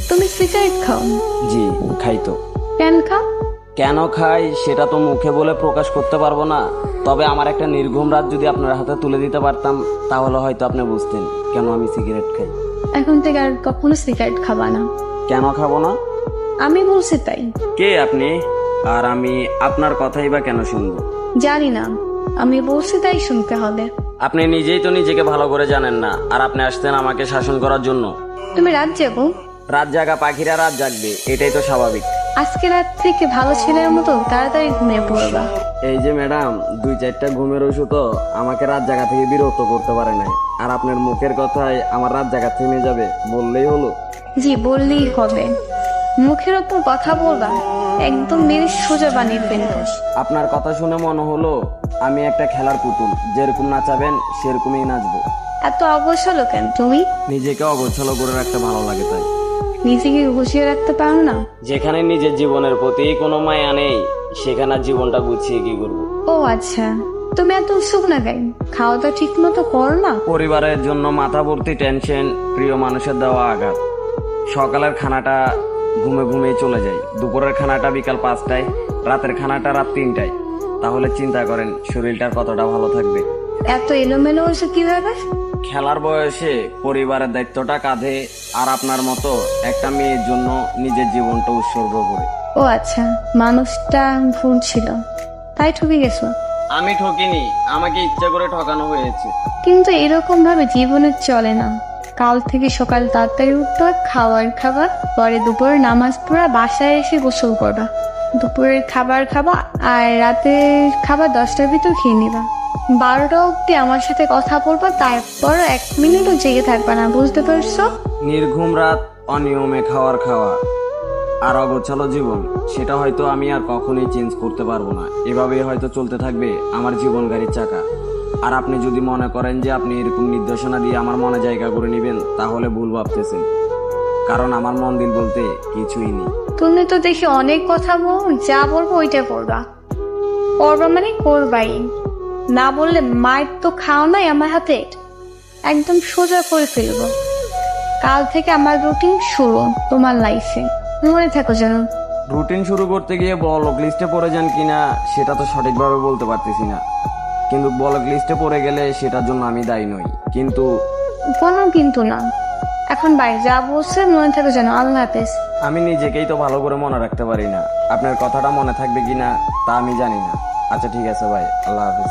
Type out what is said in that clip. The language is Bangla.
তুমি সিগারেট খাও? জি খাই তো। কেন খাও? কেন খাই সেটা তো মুখে বলে প্রকাশ করতে পারবো না, তবে আমার একটা নির্ঘুম রাত যদি আপনার হাতে তুলে দিতে পারতাম তাহলে হয়তো আপনি বুঝতেন কেন আমি সিগারেট খাই। এখন থেকে আর কখনো সিগারেট খাবা না। কেন খাবো না? আমি বলছি তাই। কে আপনি? আর আমি আপনার কথাই বা কেন শুনবো? জানি না, আমি বলছি তাই শুনতে হবে। আপনি নিজেই তো নিজেকে ভালো করে জানেন না, আর আপনি আসতেন আমাকে শাসন করার জন্য। তুমি রাত যাবো? রাত জাগা পাখিরা রাত জাগবে, এটাই তো স্বাভাবিক। আজকে রাত থেকে ভালো ছেলের মতো তাড়াতাড়ি ঘুমিয়ে পড়বা। এই যে ম্যাডাম, 2-4টা ঘুমের ওষুধও আমাকে রাত জাগা থেকে বিরক্ত করতে পারে নাই, আর আপনার মুখের কথায় আমার রাত জাগা থেমে যাবে বললেই হলো। জি বললেই হবে। মুখের ওপর কথা বলবা, একদম মেরে সোজা বানিয়ে ফেলবো। আপনার কথা শুনে মনে হলো আমি একটা খেলার পুতুল, যেরকম নাচাবেন সেরকমই নাচবো। এত অবসল কেন তুমি? নিজেকে অগোছালো করে রাখতে ভালো লাগে তাই। নিজেকে গুছিয়ে রাখতে পারো না? যেখানে নিজের জীবনের প্রতি কোনো মায়া নেই সেখানে আর জীবনটা গুছিয়ে কি করবো? ও আচ্ছা, তুমি এত উৎসুক না কেন? খাওয়া দাওয়া ঠিক মতো করো না? পরিবারের জন্য মাথা ভর্তি টেনশন, প্রিয় মানুষের দেওয়া আঘাত। সকালের খানাটা ঘুমে ঘুমিয়ে চলে যায়, দুপুরের খানাটা বিকাল 5টায়, রাতের খানাটা রাত 3টায়। তাহলে চিন্তা করেন শরীরটার কতটা ভালো থাকবে। এত এলোমেলো হয়েছে কিভাবে? খেলার বয়সে পরিবারের দায়িত্বটা কাঁধে, আর আপনার মতো একটা মেয়ের জন্য নিজের জীবনটা উৎসর্গ করে। ও আচ্ছা, মানুষটা ভুল ছিল তাই ঠকে গেছো? আমি ঠকিনি, আমাকে ইচ্ছা করে ঠকানো হয়েছে। কিন্তু এরকম ভাবে জীবনে চলে না। কাল থেকে সকাল তাড়াতাড়ি উঠবা, খাবার পরে দুপুরের নামাজ পড়া, বাসায় এসে গোসল করবা, দুপুরের খাবার খাবা, আর রাতের খাবার 10টার ভিতর খেয়ে নিবা। 12টা অব্দি আমার সাথে কথা বলবা, তারপর 1 মিনিটও জেগে থাকবা না, বুঝতে পারছো? নির্ঘুম রাত, অনিয়মে খাওয়া আর অগোছালো জীবন, সেটা হয়তো আমি আর কখনোই চেঞ্জ করতে পারবো না। এভাবেই হয়তো চলতে থাকবে আমার জীবন গাড়ির চাকা। আর আপনি যদি মনে করেন যে আপনি এরকম নির্দেশনা দিয়ে আমার মনে জায়গা করে নেবেন তাহলে ভুল ভাবতেছেন, কারণ আমার মন দিল বলতে কিছুই নেই। তুমি তো দেখি অনেক কথা বল, যা বলবো ওইটা করবা। করবা মানে করবাই, না বললে মায়ের তো খাও নাই আমার হাতে, একদম সোজা করে ফেলবো। কাল থেকে আমার রুটিন শুরু তোমার লাইফে, মনে থাকো যেন। রুটিন শুরু করতে গিয়ে ব্লক লিস্টে পড়ে যান কিনা সেটা তো সঠিকভাবে বলতে পারতেছি না, কিন্তু ব্লক লিস্টে পড়ে গেলে সেটার জন্য আমি দায়ী নই। কিন্তু কোনো কিন্তু না, এখন বাইরে যা বলছে মনে থাকো যেন। আল্লাহ হাফেজ। আমি নিজেকেই তো ভালো করে মনে রাখতে পারি না, আপনার কথাটা মনে থাকবে কিনা তা আমি জানি না। আচ্ছা ঠিক আছে ভাই, আল্লাহ হাফেজ।